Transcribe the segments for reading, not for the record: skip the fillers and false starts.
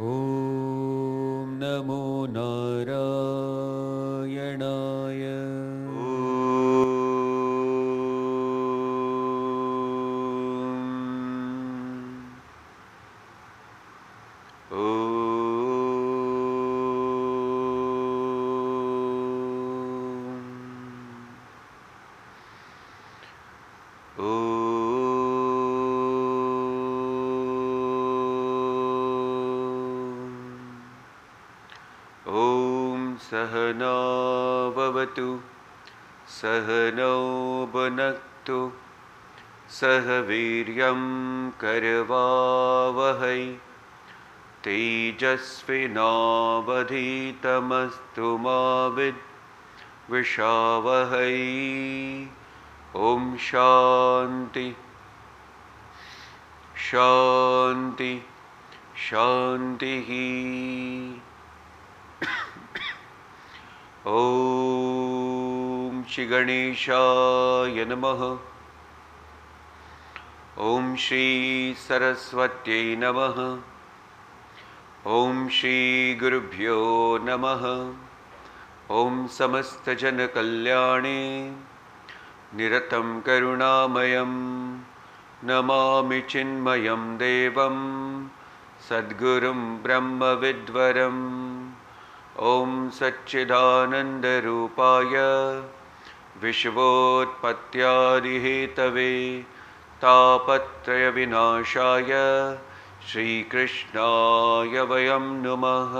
ॐ नमो नारायणाय। ॐ सहना भवतु सहनौ भुनक्तु सह वीर्यं करवावहै तेजस्विनावधीतमस्तु मा विद्विषावहै। ॐ शान्ति शान्ति शान्तिः। ॐ श्री गणेशाय नमः। ॐ श्री सरस्वत्यै नमः। ॐ श्री गुरुभ्यो नमः। ॐ समस्तजनकल्याणे निरतं करुणामयं नमामि चिन्मयं देवं सद्गुरुं ब्रह्मविद्वरम्। ॐ सच्चिदानन्दरूपाय विश्वोत्पत्त्यादिहेतवे तापत्रयविनाशाय श्रीकृष्णाय वयं नुमः।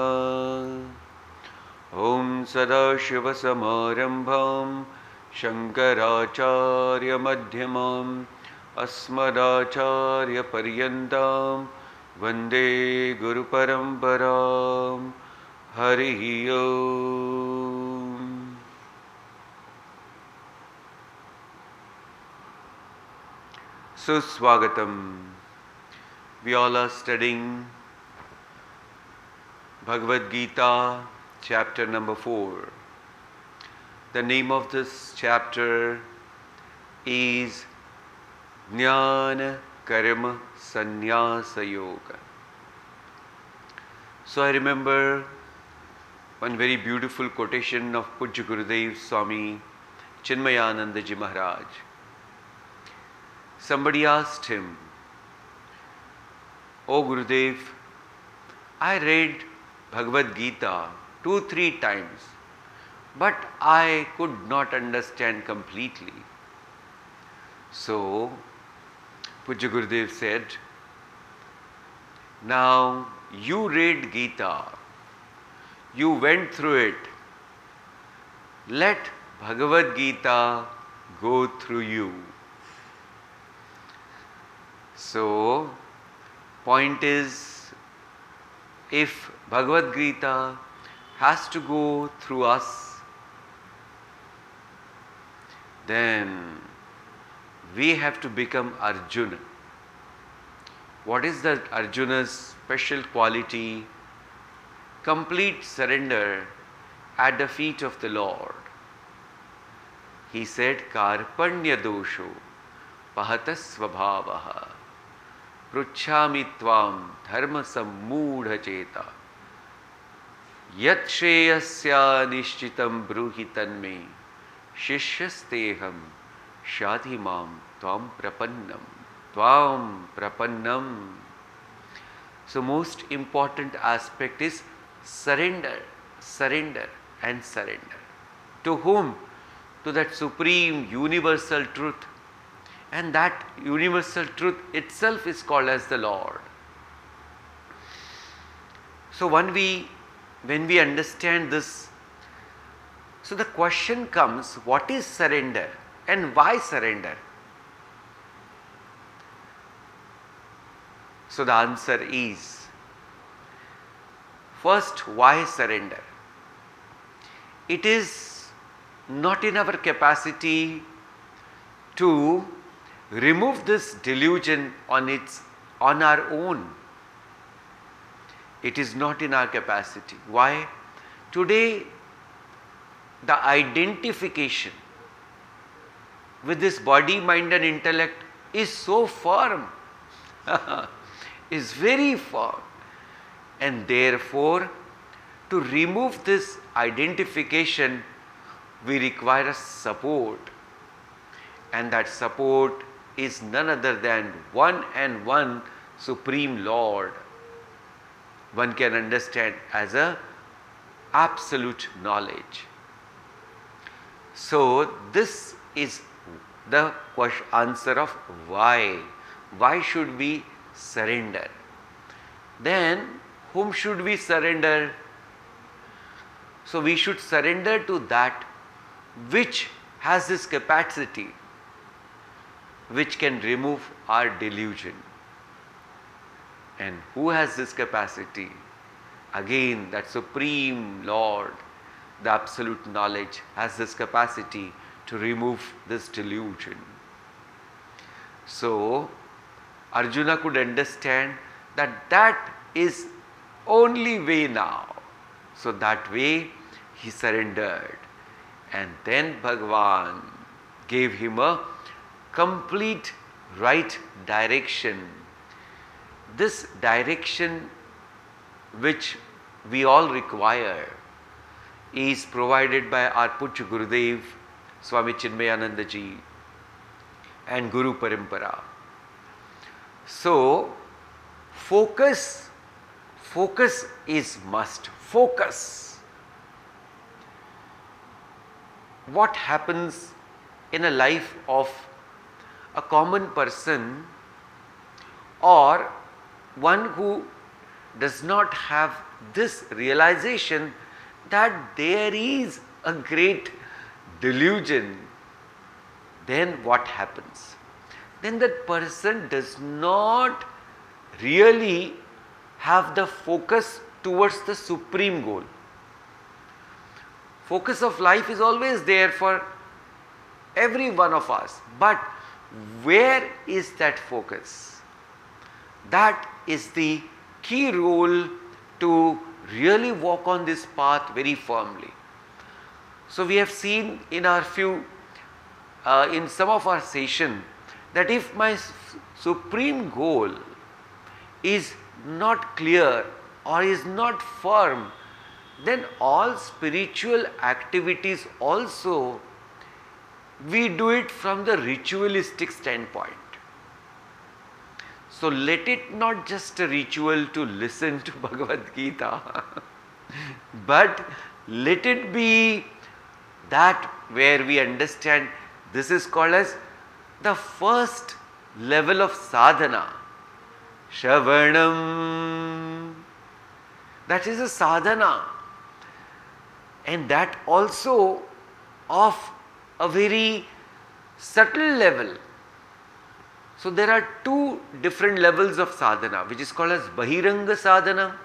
ॐ सदाशिवसमारम्भां शङ्कराचार्यमध्यमाम् अस्मदाचार्यपर्यन्तां वन्दे गुरुपरम्पराम्। हरिः ओम्। Suswagatam. We all are studying Bhagavad Gita, chapter number 4. The name of this chapter is Jnana Karma Sannyasa Yoga. So I remember one very beautiful quotation of Pujya Gurudev Swami Chinmayanandaji Maharaj. Somebody asked him, "Oh Gurudev, I read Bhagavad Gita 2-3 times, but I could not understand completely." So Pujya Gurudev said, "Now you read Gita, you went through it. Let Bhagavad Gita go through you." So, point is, if Bhagavad Gita has to go through us, then we have to become Arjuna. What is the Arjuna's special quality? Complete surrender at the feet of the Lord. He said, "Karpanya dosho pahatas svabhavaha pruchhami tvam dharma sammudha cheta yat shreyasya nishchitam bruhi tanme shishyasteham shadhimam tvam prapannam." So most important aspect is surrender, surrender and surrender. To whom? To that supreme universal truth. And that universal truth itself is called as the Lord. So when we understand this, so the question comes, what is surrender and why surrender? So the answer is, first, why surrender? It is not in our capacity to remove this delusion on our own. It is not in our capacity. Why? Today, the identification with this body, mind and intellect is so firm, is very firm. And therefore, to remove this identification, we require a support. And that support is none other than one and one Supreme Lord. One can understand as a absolute knowledge. So this is the answer of why. Why should we surrender? Then whom should we surrender? So we should surrender to that which has this capacity, which can remove our delusion. And who has this capacity? Again, that Supreme Lord, the absolute knowledge, has this capacity to remove this delusion. So Arjuna could understand that that is only way now. So that way he surrendered. And then Bhagavan gave him a complete right direction. This direction which we all require is provided by our Pujya Gurudev, Swami Chinmayananda Ji and Guru Parampara. So, focus is must. Focus. What happens in a life of a common person or one who does not have this realization that there is a great delusion, then what happens? Then that person does not really have the focus towards the supreme goal. Focus of life is always there for every one of us, but where is that focus? That is the key role to really walk on this path very firmly. So we have seen in our in some of our session that if my supreme goal is not clear or is not firm, then all spiritual activities also, we do it from the ritualistic standpoint. So let it not just a ritual to listen to Bhagavad Gita, but let it be that where we understand this is called as the first level of sadhana. Shravanam. That is a sadhana. And that also of a very subtle level. So there are two different levels of sadhana, which is called as Bahiranga sadhana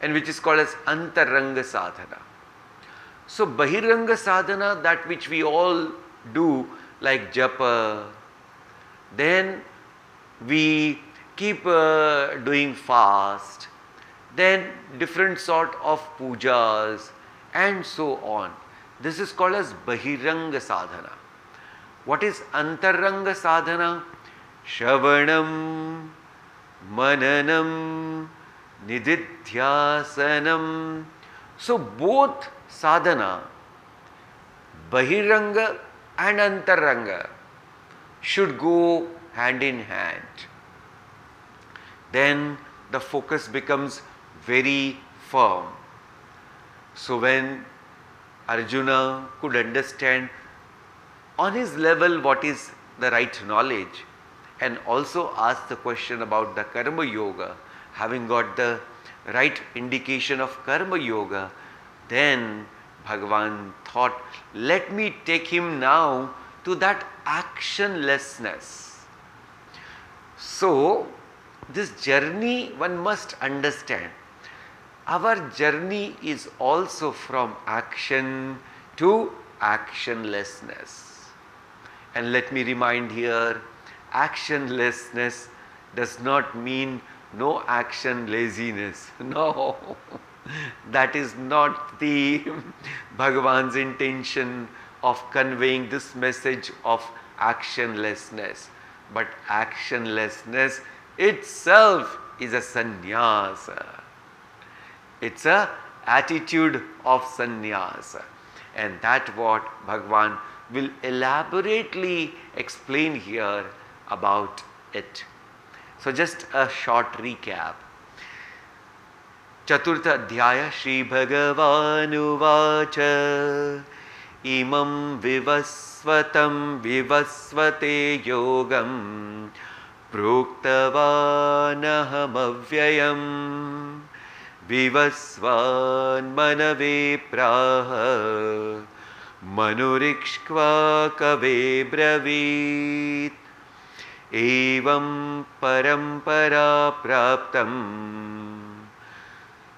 and which is called as Antaranga sadhana. So Bahiranga sadhana, that which we all do like japa, then we keep doing fast, then different sort of pujas and so on. This is called as Bahiranga sadhana. What is Antaranga sadhana? Shravanam, Mananam, Nididhyasanam. So both sadhana, Bahiranga and Antaranga, should go hand in hand. Then the focus becomes very firm. So when Arjuna could understand on his level what is the right knowledge, and also ask the question about the Karma Yoga, having got the right indication of Karma Yoga, then Bhagavan thought, let me take him now to that actionlessness. So, this journey one must understand. Our journey is also from action to actionlessness. And let me remind here, actionlessness does not mean no action laziness. No, that is not the Bhagavan's intention of conveying this message of actionlessness. But actionlessness itself is a sannyasa. It's a attitude of sannyas. And that what Bhagwan will elaborately explain here about it. So just a short recap. चतुर्थ अध्याय श्री भगवानुवाच इमं विवस्वतं विवस्वते योगं प्रोक्तवानहमव्ययम् विवस्वान्मनवे प्राह मनुरिक्ष्वा कवे ब्रवीत् एवं परम्परा प्राप्तम्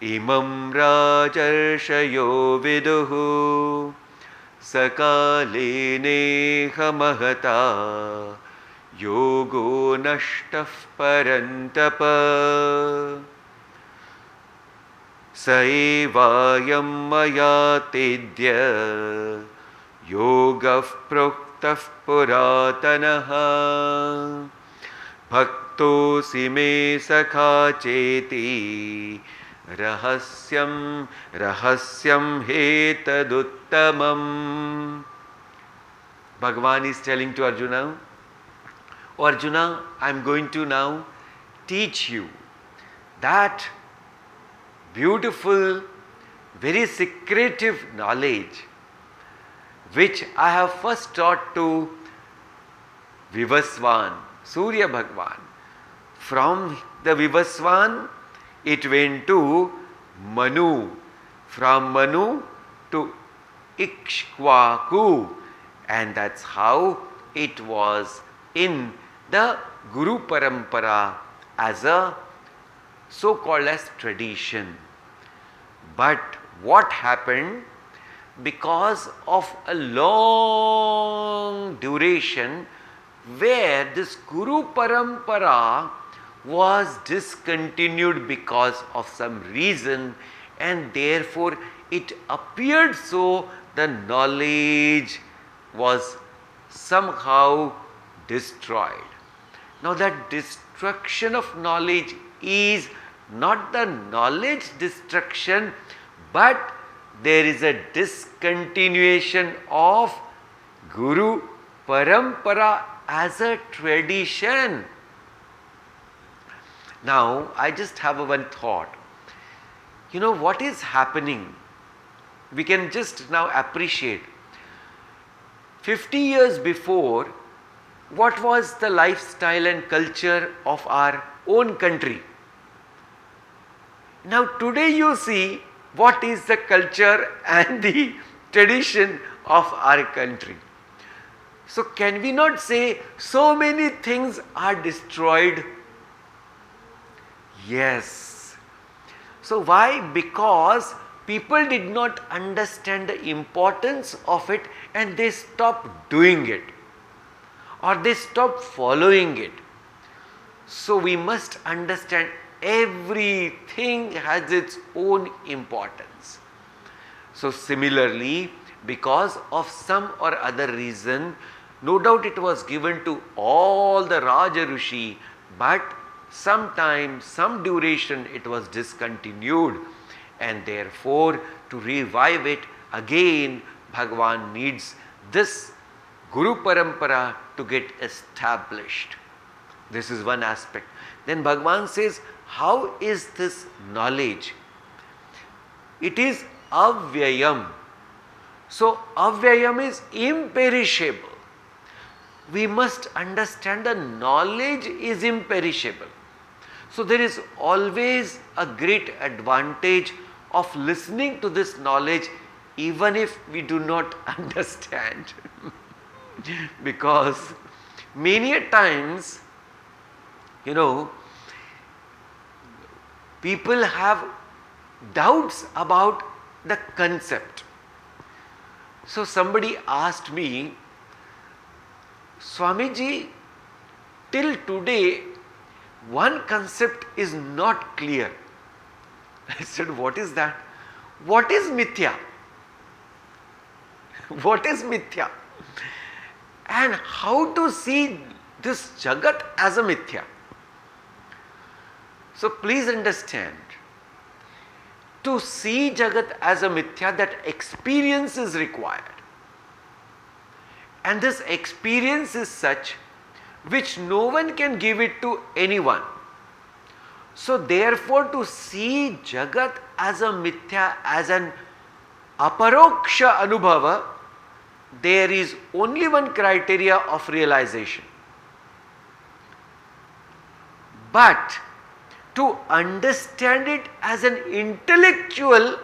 इमं राजर्षयो विदुः सकाले नेह महता योगो नष्टः परन्तप स एवायं मया तेद्य योगः प्रोक्तः पुरातनः भक्तोऽसि मे सखा चेति रहस्यं रहस्यं हेतदुत्तमम्. Bhagavan is telling to Arjuna, "Oh Arjuna, I am going to now teach you that beautiful, very secretive knowledge which I have first taught to Vivaswan, Surya Bhagavan. From the Vivaswan, it went to Manu, from Manu to Ikshwaku, and that's how it was in the Guru Parampara as a so-called as tradition. But what happened? Because of a long duration where this Guru Parampara was discontinued because of some reason, and therefore it appeared so the knowledge was somehow destroyed. Now that destruction of knowledge is not the knowledge destruction, but there is a discontinuation of Guru Parampara as a tradition. Now, I just have one thought. You know what is happening? We can just now appreciate. 50 years before, what was the lifestyle and culture of our own country? Now, today you see what is the culture and the tradition of our country. So, can we not say so many things are destroyed? Yes. So why? Because people did not understand the importance of it and they stopped doing it, or they stopped following it. So we must understand everything has its own importance. So similarly, because of some or other reason, no doubt it was given to all the Raja Rishi, but sometime, some duration it was discontinued, and therefore to revive it again, Bhagavan needs this Guru Parampara to get established. This is one aspect. Then Bhagavan says, how is this knowledge? It is avyayam. So avyayam is imperishable. We must understand the knowledge is imperishable. So there is always a great advantage of listening to this knowledge even if we do not understand. Because many a times, you know, people have doubts about the concept. So somebody asked me, Swamiji, till today one concept is not clear. I said, what is that? What is mithya? What is mithya? And how to see this Jagat as a mithya? So please understand, to see Jagat as a mithya, that experience is required. And this experience is such which no one can give it to anyone. So therefore, to see Jagat as a mithya, as an aparoksha anubhava, there is only one criteria of realization. But to understand it as an intellectual,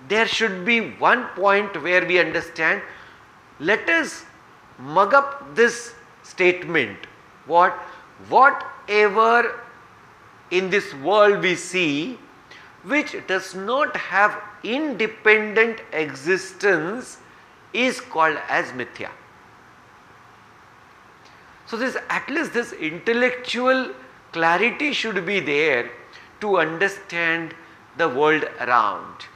there should be one point where we understand. Let us mug up this statement. Whatever in this world we see which does not have independent existence is called as mithya. So this, at least this intellectual clarity should be there to understand the world around.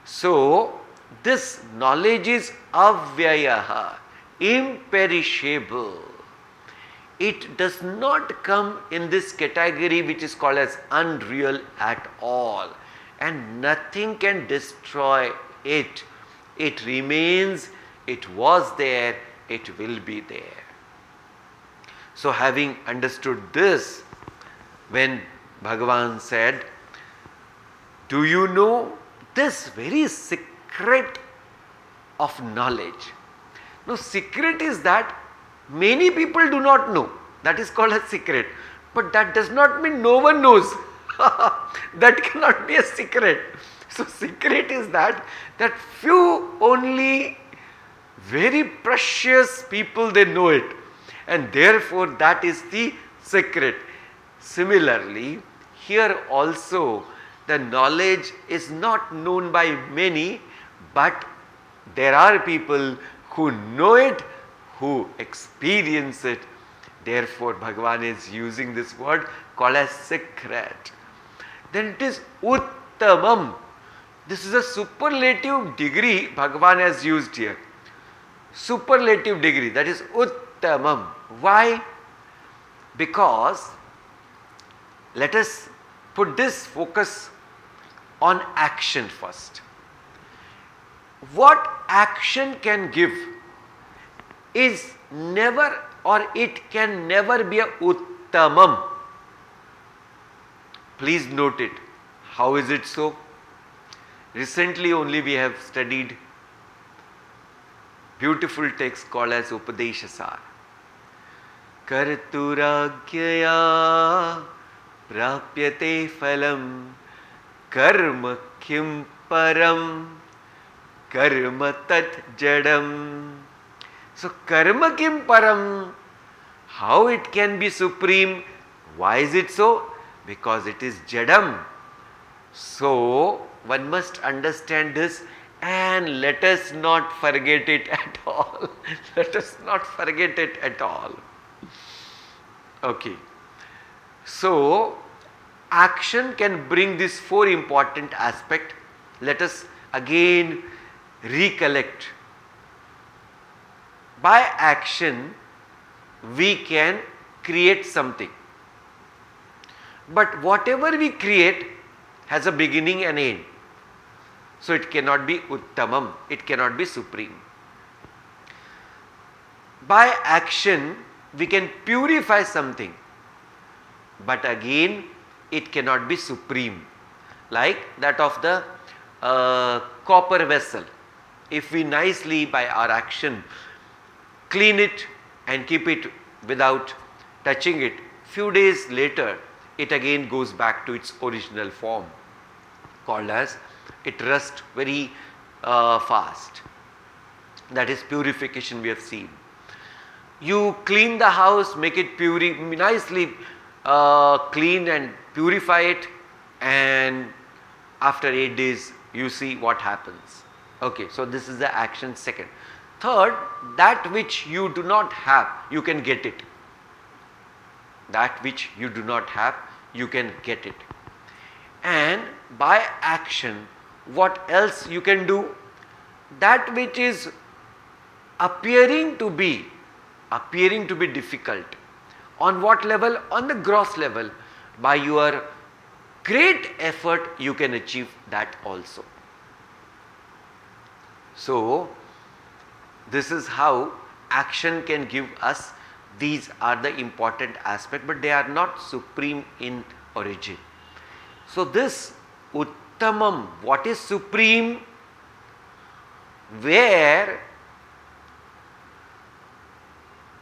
So this knowledge is avyayaha, imperishable. It does not come in this category which is called as unreal at all, and nothing can destroy it. It remains, it was there, it will be there. So having understood this, when Bhagavan said, do you know this very secret of knowledge? No, secret is that many people do not know. That is called a secret. But that does not mean no one knows. That cannot be a secret. So secret is that few only very precious people, they know it. And therefore that is the secret. Similarly, here also the knowledge is not known by many, but there are people who know it, who experience it. Therefore Bhagavan is using this word called as secret. Then it is uttamam. This is a superlative degree Bhagavan has used here. Superlative degree, that is uttamam. Why? Because let us put this focus on action first. What action can give is never, or it can never be a uttamam. Please note it. How is it so? Recently only we have studied beautiful text called as Upadeshasar. Karturagyaya prapyate phalam karma kim param karma tat jadam. So karma kim param, how it can be supreme? Why is it so? Because it is jadam. So one must understand this, and let us not forget it at all. Let us not forget it at all. Okay. So action can bring these four important aspects. Let us again recollect. By action we can create something, but whatever we create has a beginning and end. So it cannot be uttamam, it cannot be supreme. By action we can purify something, but again it cannot be supreme. Like that of the copper vessel. If we nicely by our action clean it and keep it without touching it, few days later it again goes back to its original form, called as it rusts very fast. That is purification we have seen. You clean the house, make it nicely clean and purify it, and after 8 days you see what happens. Okay, so this is the action second. Third, that which you do not have, you can get it. That which you do not have, you can get it. And by action, what else you can do? That which is appearing to be difficult. On what level? On the gross level. By your great effort you can achieve that also. So, this is how action can give us. These are the important aspects, but they are not supreme in origin. So, this Uttamam, what is supreme? Where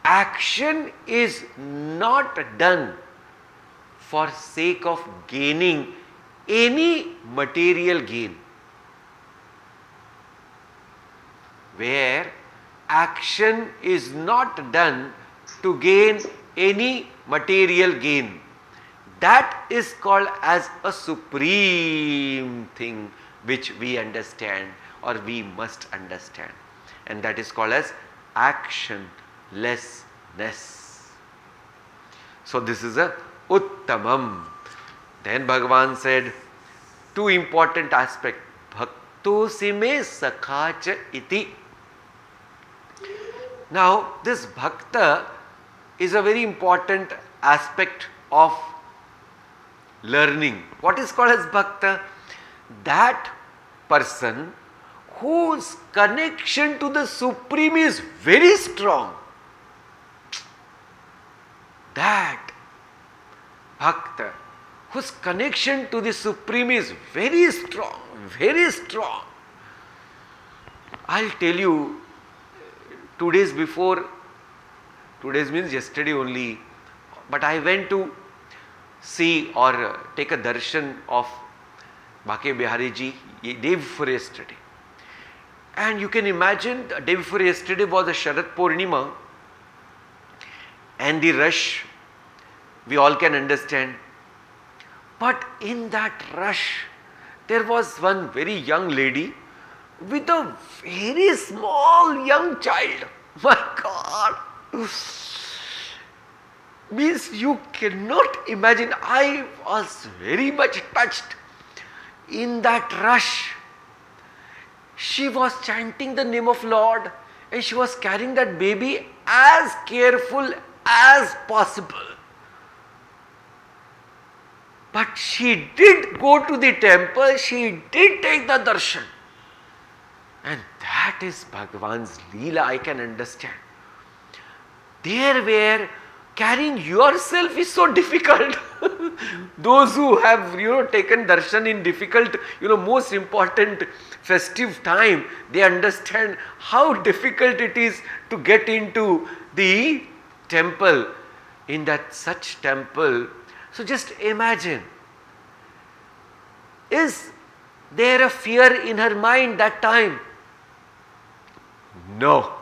action is not done for sake of gaining any material gain. Where action is not done to gain any material gain. That is called as a supreme thing which we understand or we must understand, and that is called as actionlessness. So this is a Uttamam. Then Bhagavan said two important aspects. Bhaktosime sakhacha iti. Now this bhakta is a very important aspect of learning. What is called as bhakta? That person whose connection to the Supreme is very strong. That bhakta whose connection to the Supreme is very strong, very strong. I'll tell you, 2 days before, 2 days means yesterday only, but I went to see or take a darshan of Bhake Bihari ji day before yesterday. And you can imagine, the day before yesterday was the Sharad Purnima, and the rush we all can understand. But in that rush, there was one very young lady with a very small young child. My God! Means you cannot imagine. I was very much touched. In that rush, she was chanting the name of Lord and she was carrying that baby as careful as possible. But she did go to the temple, she did take the darshan. And that is Bhagavan's Leela, I can understand. There where carrying yourself is so difficult. Those who have, taken darshan in difficult, most important festive time, they understand how difficult it is to get into the temple. In that such temple, so just imagine, is there a fear in her mind that time? No.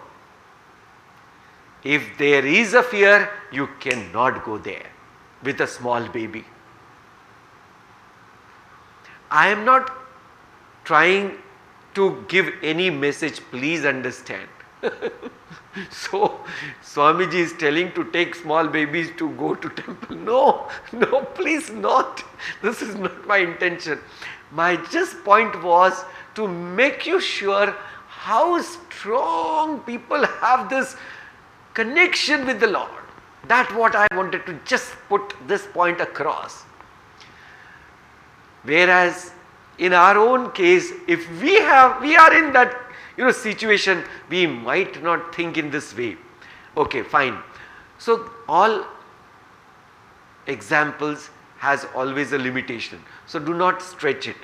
If there is a fear, you cannot go there with a small baby. I am not trying to give any message, please understand. So, Swamiji is telling to take small babies to go to temple. No, please not. This is not my intention. My just point was to make you sure how strong people have this connection with the Lord. That's what I wanted to just put this point across. Whereas in our own case, if we are in that situation, we might not think in this way. Okay, fine. So all examples has always a limitation. So do not stretch it,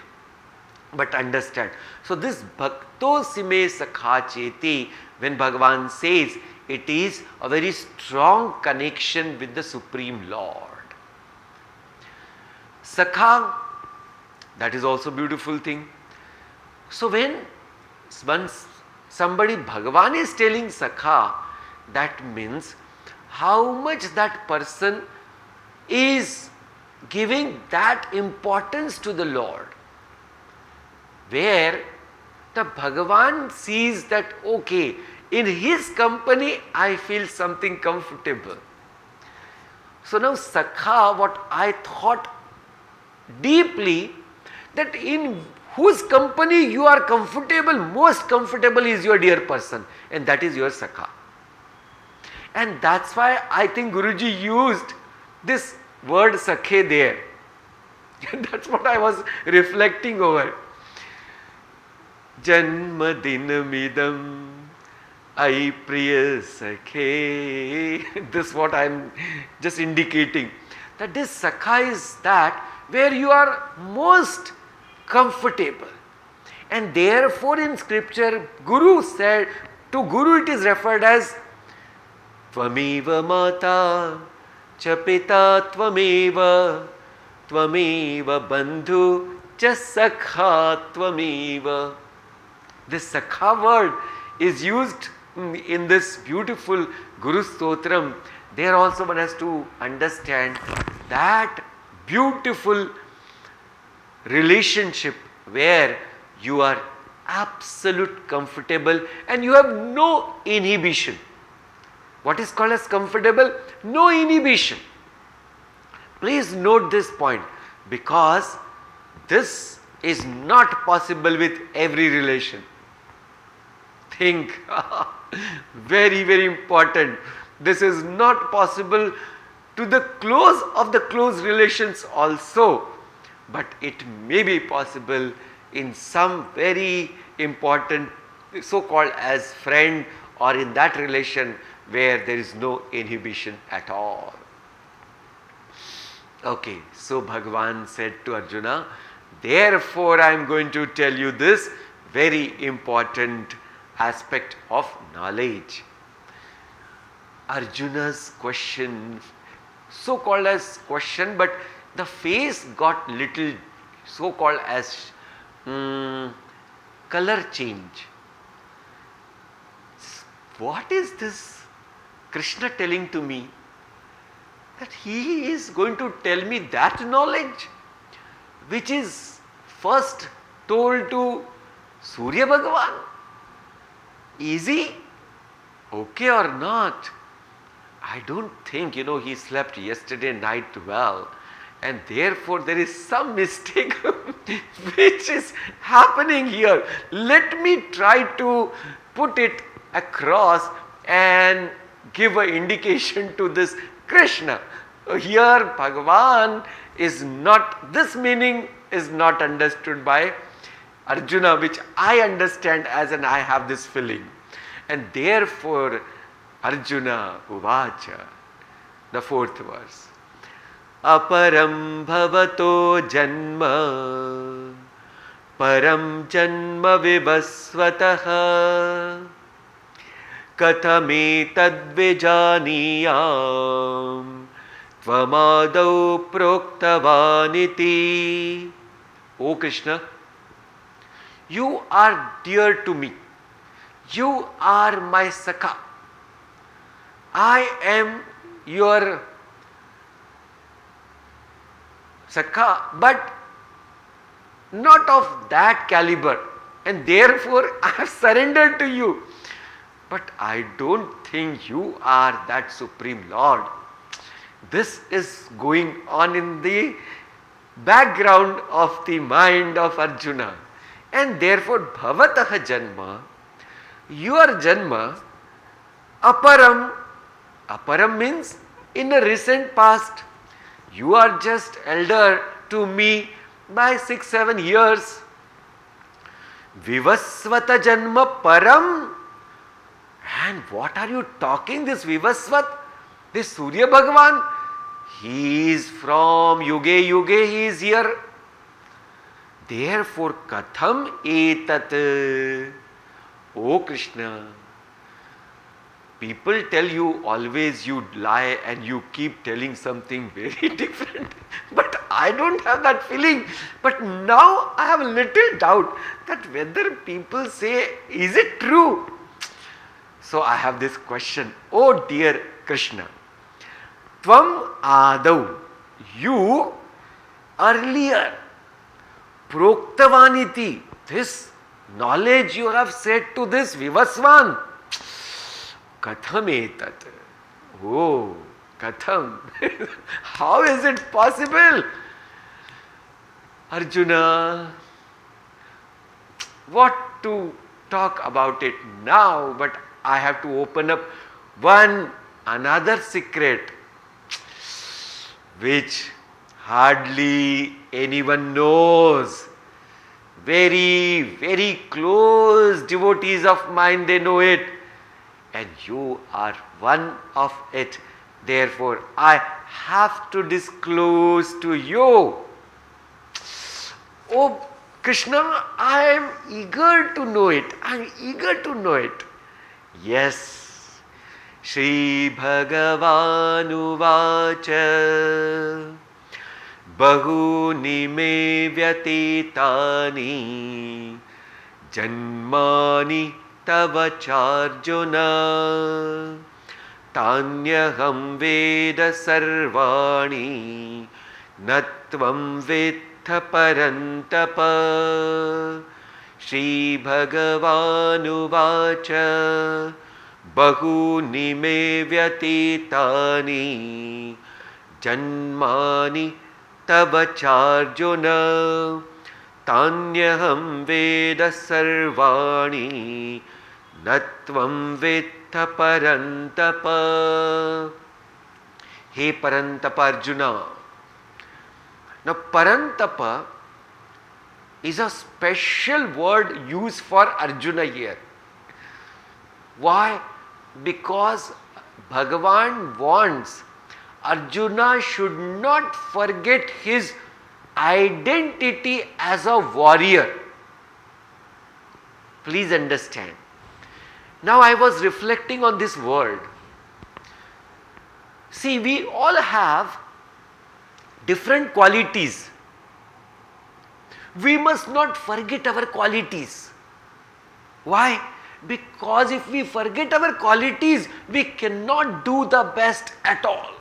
but understand. So this bhakto sime sakha cheti, when Bhagavan says, it is a very strong connection with the Supreme Lord. Sakha, that is also a beautiful thing. So when somebody, Bhagavan is telling Sakha, that means how much that person is giving that importance to the Lord. Where the Bhagavan sees that, okay, in his company I feel something comfortable. So now Sakha, what I thought deeply, that in whose company you are comfortable, most comfortable is your dear person, and that is your Sakha. And that's why I think Guruji used this word Sakhe there. That's what I was reflecting over. Janma dinamidam I priya sakhe. This what I am just indicating. That this sakha is that where you are most comfortable. And therefore in scripture, Guru said, to Guru it is referred as Tvameva mata cha pita tvameva tvameva bandhu cha sakha tvameva. This sakha word is used in this beautiful Guru Stotram. There also one has to understand that beautiful relationship where you are absolute comfortable and you have no inhibition. What is called as comfortable? No inhibition. Please note this point, because this is not possible with every relation. Think, very, very important. This is not possible to the close of the close relations also, but it may be possible in some very important so-called as friend or in that relation where there is no inhibition at all. Okay, so Bhagavan said to Arjuna, therefore I am going to tell you this very important aspect of knowledge. Arjuna's question, so called as question, but the face got little so called as color change. What is this Krishna telling to me? That he is going to tell me that knowledge which is first told to Surya Bhagavan. Easy? Okay or not? I don't think, he slept yesterday night well, and therefore there is some mistake which is happening here. Let me try to put it across and give an indication to this Krishna. Here Bhagavan is not, this meaning is not understood by Arjuna, which I understand as and I have this feeling. And therefore Arjuna uvacha, the fourth verse. Aparam bhavato janma param janma vivasvataha kathame tadvijaniyam tvamadau proktavaniti. O Krishna, you are dear to me. You are my Sakha. I am your Sakha, but not of that caliber, and therefore I have surrendered to you. But I don't think you are that Supreme Lord. This is going on in the background of the mind of Arjuna. And therefore bhavataha janma, your janma, aparam. Aparam means in a recent past. You are just elder to me by 6-7 years. Vivasvata janma param. And what are you talking, this Vivasvat? This Surya Bhagavan? He is from Yuge Yuge, he is here. Therefore, katham etat. O Krishna, people tell you always you lie and you keep telling something very different. But I don't have that feeling. But now I have a little doubt that whether people say, is it true? So I have this question. Oh dear Krishna, Tvam Adau, you earlier, Proktavaniti, this knowledge you have said to this Vivasvan, Katham etat. Oh, Katham. How is it possible? Arjuna, what to talk about it now, but I have to open up another secret which hardly anyone knows. Very, very close devotees of mine, they know it. And you are one of it. Therefore, I have to disclose to you. Oh Krishna, I am eager to know it. I am eager to know it. Yes. Shri Bhagavanuvacha Bahuni me vyatitani Janmani tava charjuna Tanyaham veda sarvani Natvam vittha parantapa Shri Bhagavanuvacha Bahuni me vyatitani Janmani tava charjuna Tanyaham veda sarvani Natvam vittha parantapa. Hey Parantapa Arjuna. Now Parantapa is a special word used for Arjuna here. Why? Because Bhagavan wants Arjuna should not forget his identity as a warrior. Please understand. Now I was reflecting on this word. See, we all have different qualities. We must not forget our qualities. Why? Because if we forget our qualities, we cannot do the best at all.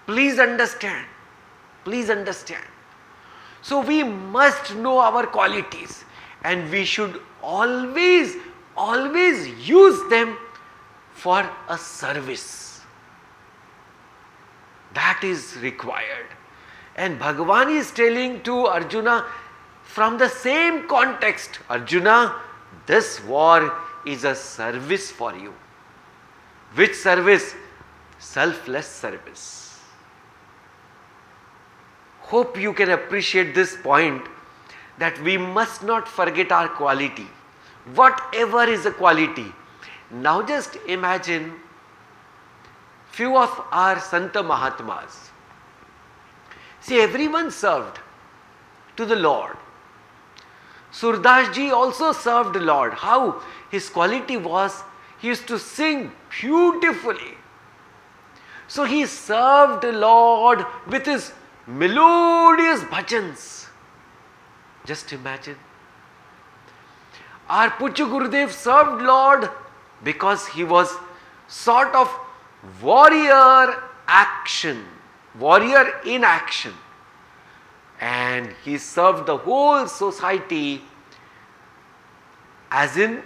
Please understand. Please understand. So we must know our qualities and we should always use them for a service. That is required. And Bhagavan is telling to Arjuna from the same context, Arjuna, this war is a service for you. Which service? Selfless service. Hope you can appreciate this point that we must not forget our quality. Whatever is a quality. Now just imagine few of our Santa Mahatmas. See, everyone served to the Lord. Surdas ji also served the Lord. How? His quality was, he used to sing beautifully. So he served the Lord with his melodious bhajans. Just imagine. Our Pujya Gurudev served Lord because he was sort of warrior in action. And he served the whole society as in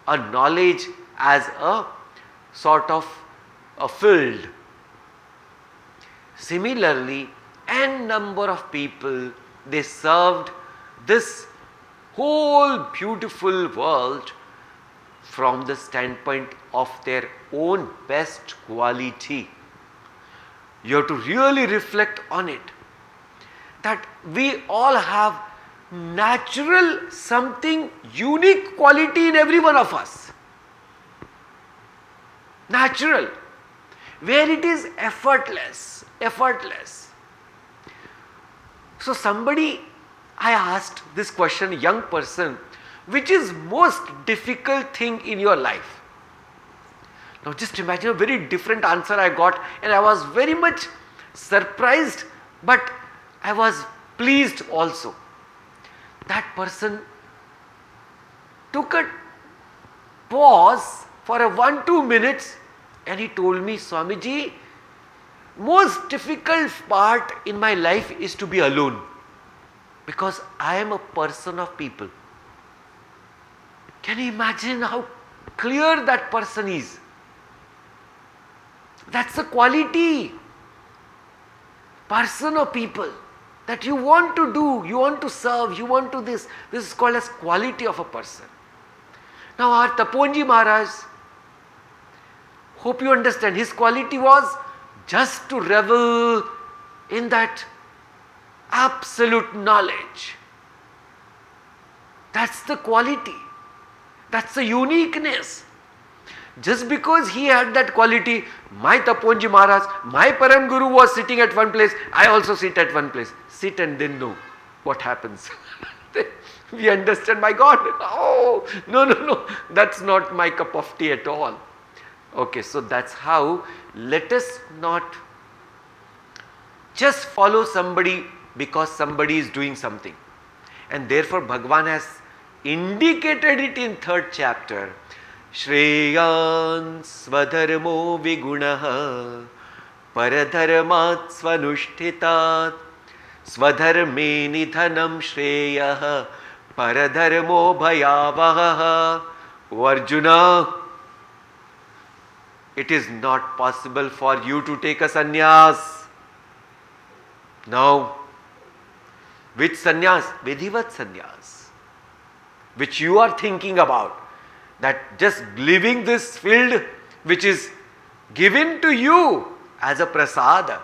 a knowledge, as a sort of a field. Similarly, n number of people, they served this whole beautiful world from the standpoint of their own best quality. You have to really reflect on it. That we all have natural something unique quality in every one of us. Natural. Where it is effortless. So somebody, I asked this question, a young person, which is most difficult thing in your life? Now just imagine a very different answer I got, and I was very much surprised, but I was pleased also. That person took a pause for a 1-2 minutes and he told me, Swamiji, most difficult part in my life is to be alone because I am a person of people. Can you imagine how clear that person is? That's a quality. Person of people that you want to do, you want to serve, you want to this. This is called as quality of a person. Now our Taponji Maharaj, hope you understand, his quality was just to revel in that absolute knowledge. That's the quality. That's the uniqueness. Just because he had that quality, my Taponji Maharaj, my Param Guru was sitting at one place, I also sit at one place. Sit and then know what happens. We understand, my God, oh, no, that's not my cup of tea at all. Okay, so that's how, let us not just follow somebody because somebody is doing something. And therefore Bhagavan has indicated it in 3rd chapter. Shreyan svadharmo vigunaha paradharmat svanushthitat swadharme nidhanam shreyah paradharmo bhayavaha. Arjuna, it is not possible for you to take a sannyas. Now, which sannyas? Vidhivat sannyas, which you are thinking about. That just leaving this field which is given to you as a prasada,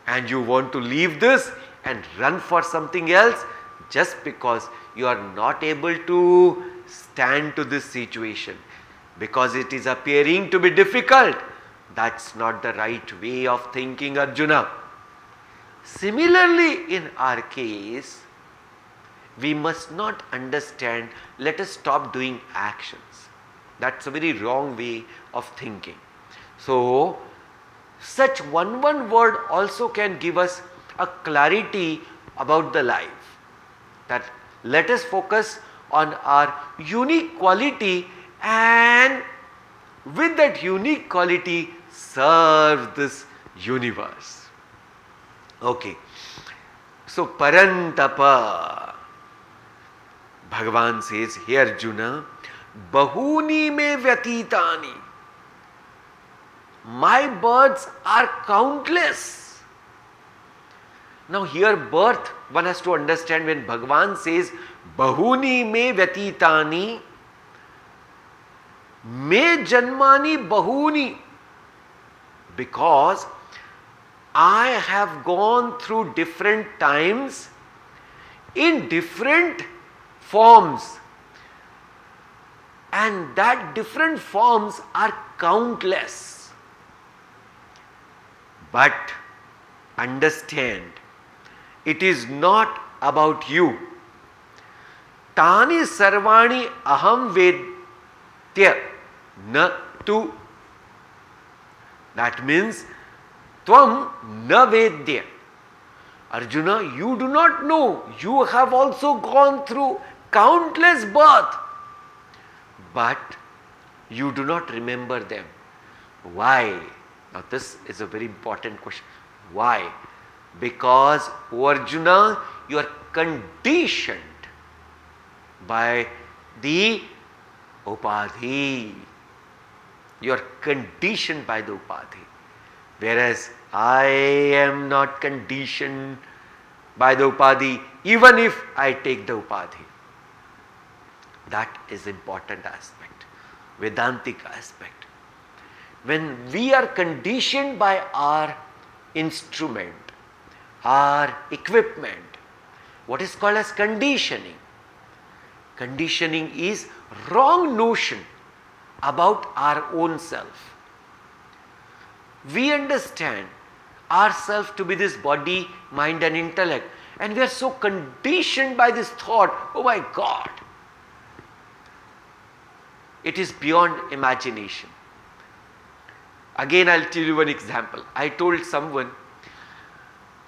and you want to leave this and run for something else just because you are not able to stand to this situation, because it is appearing to be difficult. That's not the right way of thinking, Arjuna. Similarly, in our case, we must not understand, let us stop doing actions. That's a very wrong way of thinking. So, such one word also can give us a clarity about the life. That let us focus on our unique quality, and with that unique quality serve this universe. Okay. So, Parantapa, Bhagavan says, "Hey Arjuna, bahuni me vyatitani." My births are countless. Now here birth, one has to understand, when Bhagavan says bahuni me vyatitani, me janmani bahuni, because I have gone through different times in different forms, and that different forms are countless. But understand, it is not about you. Tani sarvani aham vedya na tu. That means tvam na vedya. Arjuna, you do not know. You have also gone through countless births, but you do not remember them. Why? Now this is a very important question. Why? Because, O Arjuna, you are conditioned by the upadhi. You are conditioned by the upadhi. Whereas I am not conditioned by the upadhi, even if I take the upadhi. That is important aspect, Vedantic aspect. When we are conditioned by our instrument, our equipment, what is called as conditioning. Conditioning is wrong notion about our own self. We understand ourself to be this body, mind and intellect, and we are so conditioned by this thought, oh my God, it is beyond imagination. Again, I'll tell you one example. I told someone,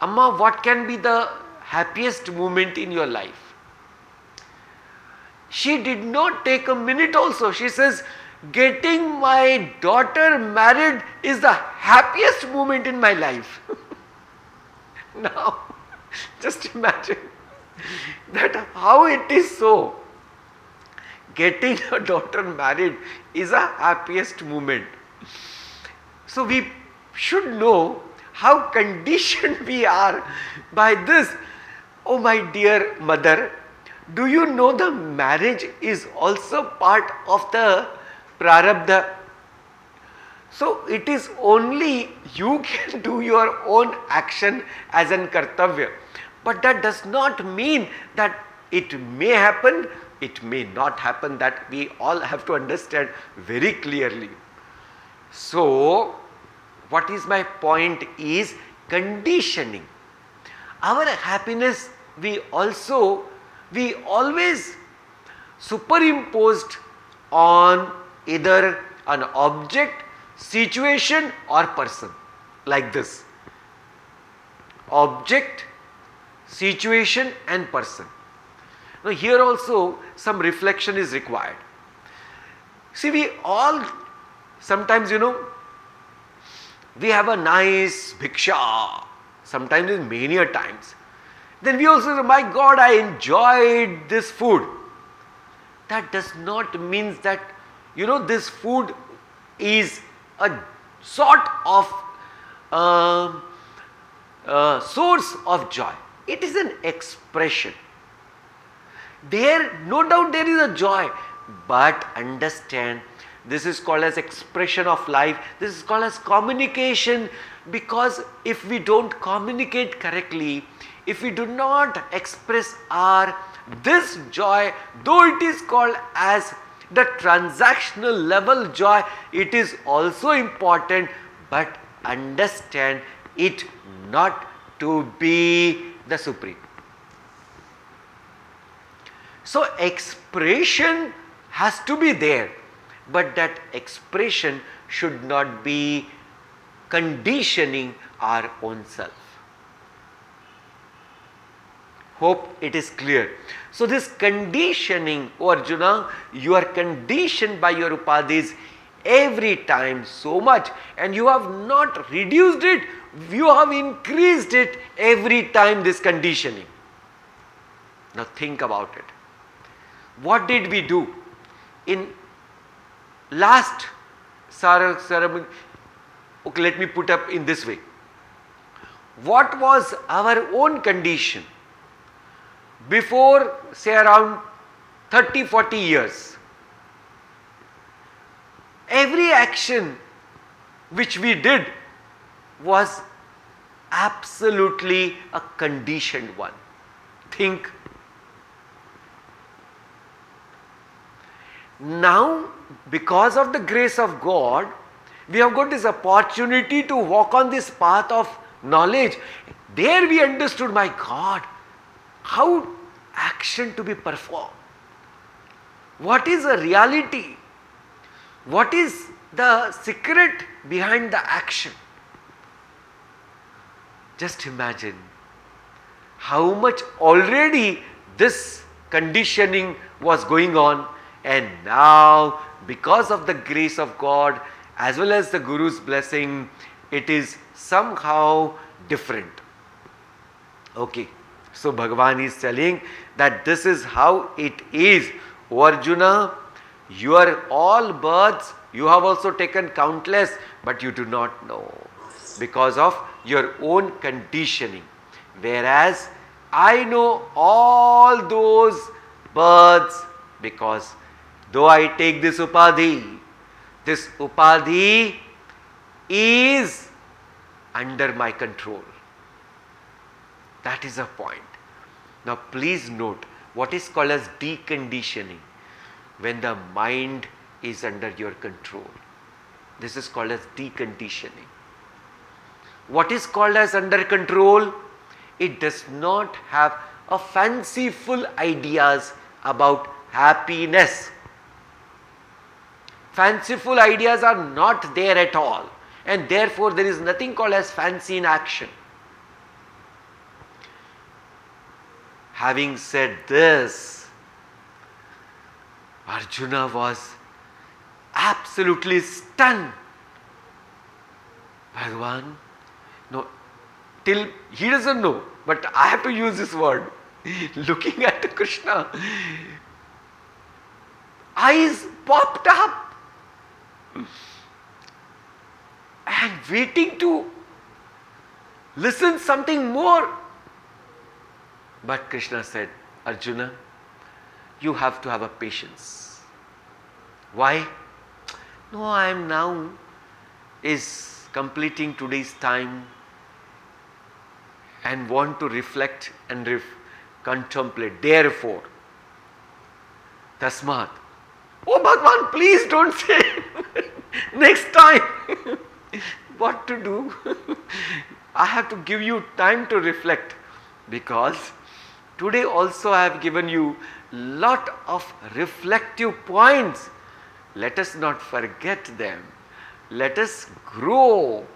Amma, what can be the happiest moment in your life? She did not take a minute also. She says, getting my daughter married is the happiest moment in my life. Now, just imagine that how it is so. Getting a daughter married is a happiest moment. So we should know how conditioned we are by this. Oh my dear mother, do you know the marriage is also part of the prarabdha? So it is only you can do your own action as an kartavya. But that does not mean that it may happen, it may not happen. That we all have to understand very clearly. So what is my point is conditioning. Our happiness we always superimposed on either an object, situation or person, like this: object, situation and person. Now here also some reflection is required. See, we all sometimes, we have a nice bhiksha, sometimes many a times. Then we also say, my God, I enjoyed this food. That does not mean that, this food is a sort of source of joy. It is an expression. There, no doubt there is a joy, but understand, this is called as expression of life. This is called as communication, because if we don't communicate correctly, if we do not express this joy, though it is called as the transactional level joy, it is also important, but understand it not to be the supreme. So expression has to be there, but that expression should not be conditioning our own self. Hope it is clear. So this conditioning, oh Arjuna, you are conditioned by your upadhis every time so much, and you have not reduced it, you have increased it every time, this conditioning. Now think about it. What did we do in last ceremony? Okay, let me put up in this way. What was our own condition before, say, around 30-40 years? Every action which we did was absolutely a conditioned one. Think. Now, because of the grace of God, we have got this opportunity to walk on this path of knowledge. There we understood, my God, how action to be performed. What is the reality? What is the secret behind the action? Just imagine how much already this conditioning was going on, and now because of the grace of God as well as the Guru's blessing, it is somehow different. Okay, so Bhagavan is telling that this is how it is. O Arjuna, your all births, you have also taken countless, but you do not know because of your own conditioning. Whereas I know all those births because though I take this upadhi is under my control. That is a point. Now please note what is called as deconditioning. When the mind is under your control, this is called as deconditioning. What is called as under control? It does not have a fanciful ideas about happiness. Fanciful ideas are not there at all, and therefore there is nothing called as fancy in action. Having said this, Arjuna was absolutely stunned. Bhagavan, no, till he doesn't know, but I have to use this word. Looking at Krishna, eyes popped up and waiting to listen something more. But Krishna said, Arjuna, you have to have a patience. Why? No, I am now is completing today's time and want to reflect and contemplate. Therefore, Tasmat. Oh Bhagwan, please don't say next time what to do. I have to give you time to reflect, because today also I have given you lot of reflective points. Let us not forget them. Let us grow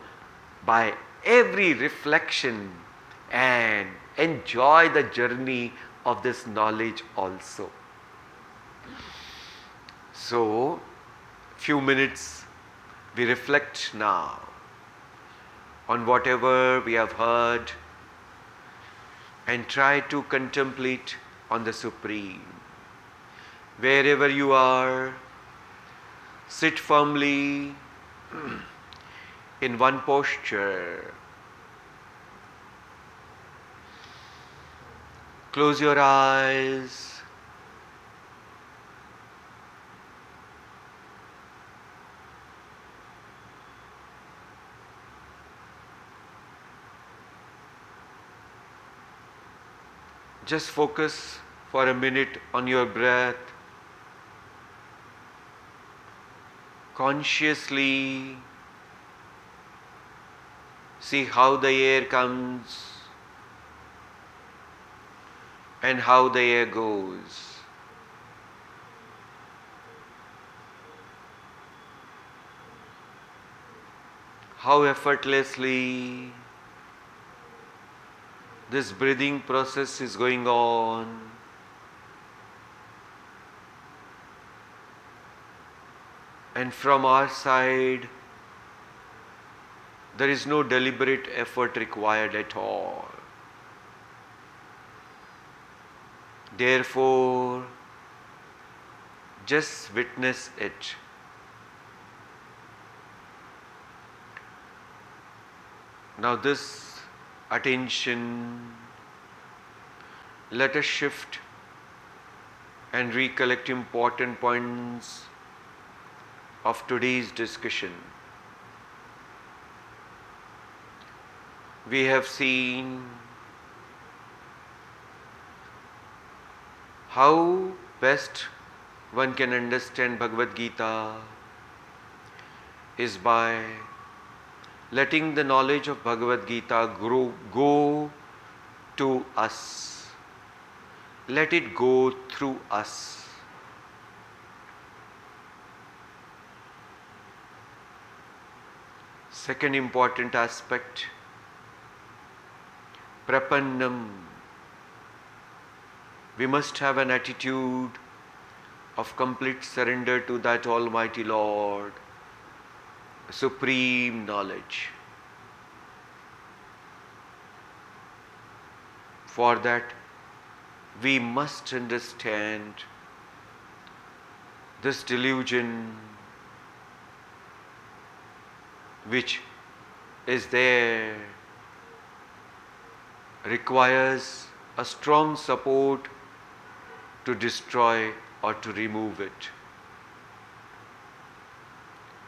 by every reflection and enjoy the journey of this knowledge also. So, few minutes we reflect now on whatever we have heard and try to contemplate on the Supreme. Wherever you are, sit firmly in one posture. Close your eyes. Just focus for a minute on your breath. Consciously see how the air comes and how the air goes. How effortlessly this breathing process is going on. And from our side, there is no deliberate effort required at all. Therefore, just witness it. Now this attention, let us shift and recollect important points of today's discussion. We have seen how best one can understand Bhagavad Gita is by letting the knowledge of Bhagavad Gita go to us. Let it go through us. Second important aspect, prapannam. We must have an attitude of complete surrender to that Almighty Lord, supreme knowledge. For that, we must understand this delusion which is there requires a strong support to destroy or to remove it.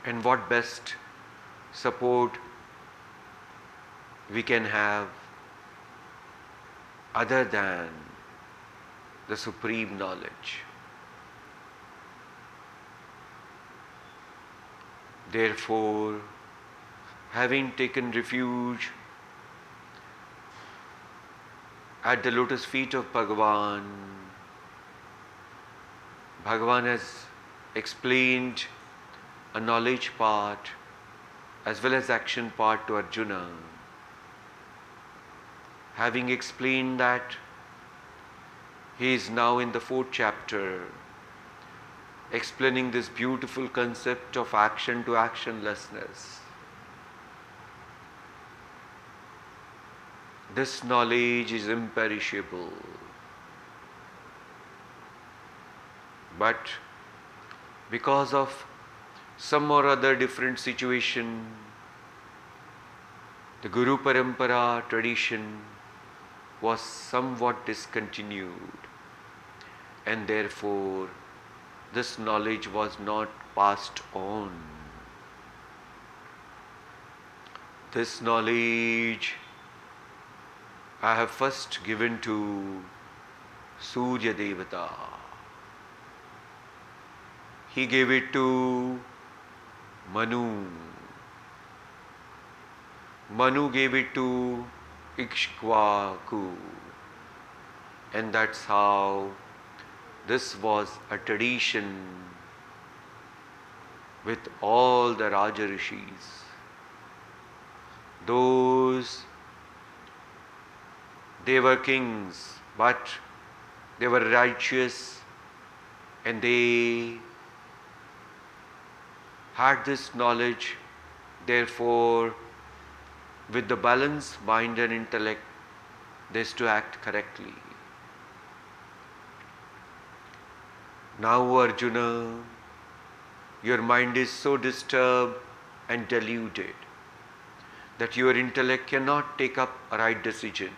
And what best support we can have other than the supreme knowledge. Therefore, having taken refuge at the lotus feet of Bhagavan, Bhagavan has explained a knowledge part as well as action part to Arjuna. Having explained that, he is now in the 4th chapter explaining this beautiful concept of action to actionlessness. This knowledge is imperishable. But because of some or other different situation, the Guru Parampara tradition was somewhat discontinued, and therefore this knowledge was not passed on. This knowledge I have first given to Surya Devata. He gave it to Manu. Manu gave it to Ikshvaku. And that's how this was a tradition with all the Raja Rishis. Those, they were kings, but they were righteous and they had this knowledge. Therefore, with the balanced mind and intellect, they used to act correctly. Now, Arjuna, your mind is so disturbed and deluded that your intellect cannot take up a right decision.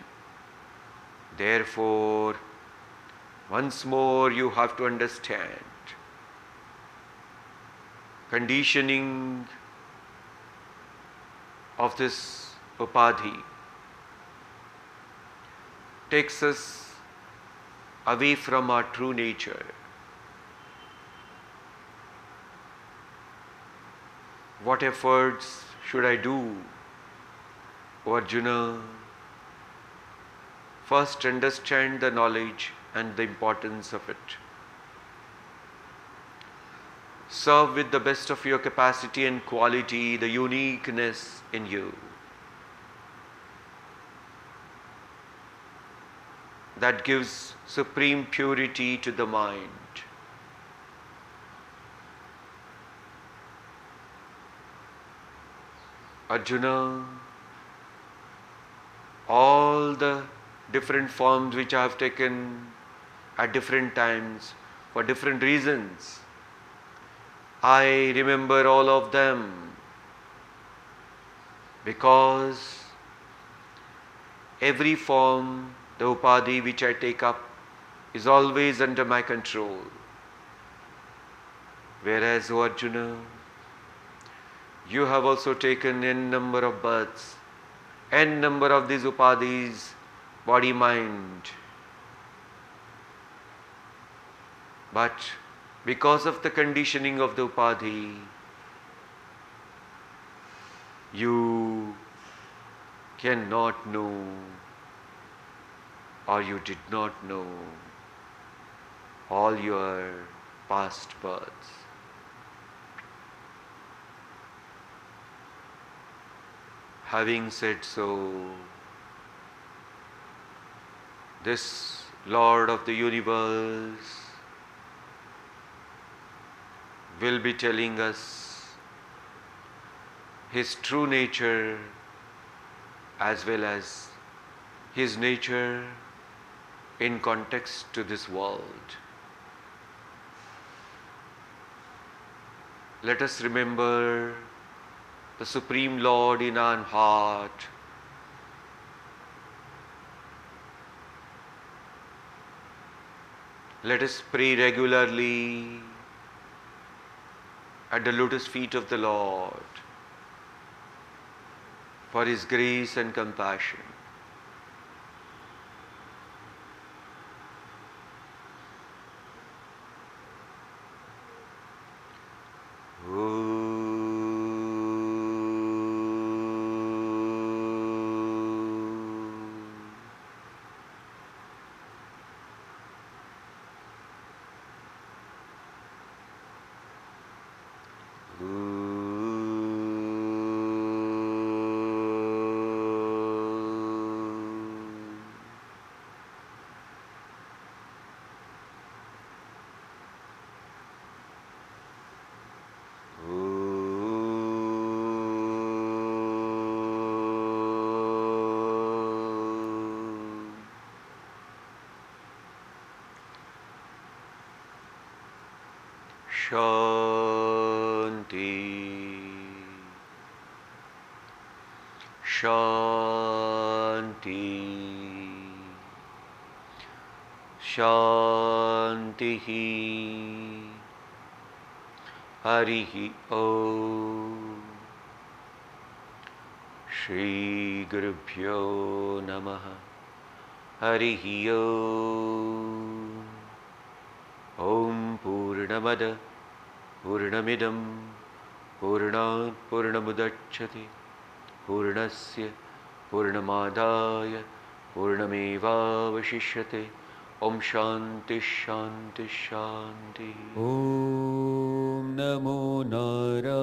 Therefore, once more you have to understand conditioning of this upadhi takes us away from our true nature. What efforts should I do, O Arjuna? First, understand the knowledge and the importance of it. Serve with the best of your capacity and quality, the uniqueness in you. That gives supreme purity to the mind. Arjuna, all the different forms which I have taken at different times for different reasons, I remember all of them because every form, the upadhi which I take up, is always under my control. Whereas, O Arjuna, you have also taken n number of births, n number of these upadhis, body, mind. But because of the conditioning of the upadhi, you cannot know, or you did not know all your past births. Having said so, this Lord of the universe will be telling us his true nature as well as his nature in context to this world. Let us remember the Supreme Lord in our heart. Let us pray regularly at the lotus feet of the Lord for His grace and compassion. Shanti, Shanti, Shantihi, Harihi Om, Shri Gurubhyo Namaha Harihi Om. Om Purnamada Purnamidam Purnat Purnamudachyate Purnasya Purnamadaya Purnamevavashishyate. Om Shanti Shanti Shanti. Om Namo Narayana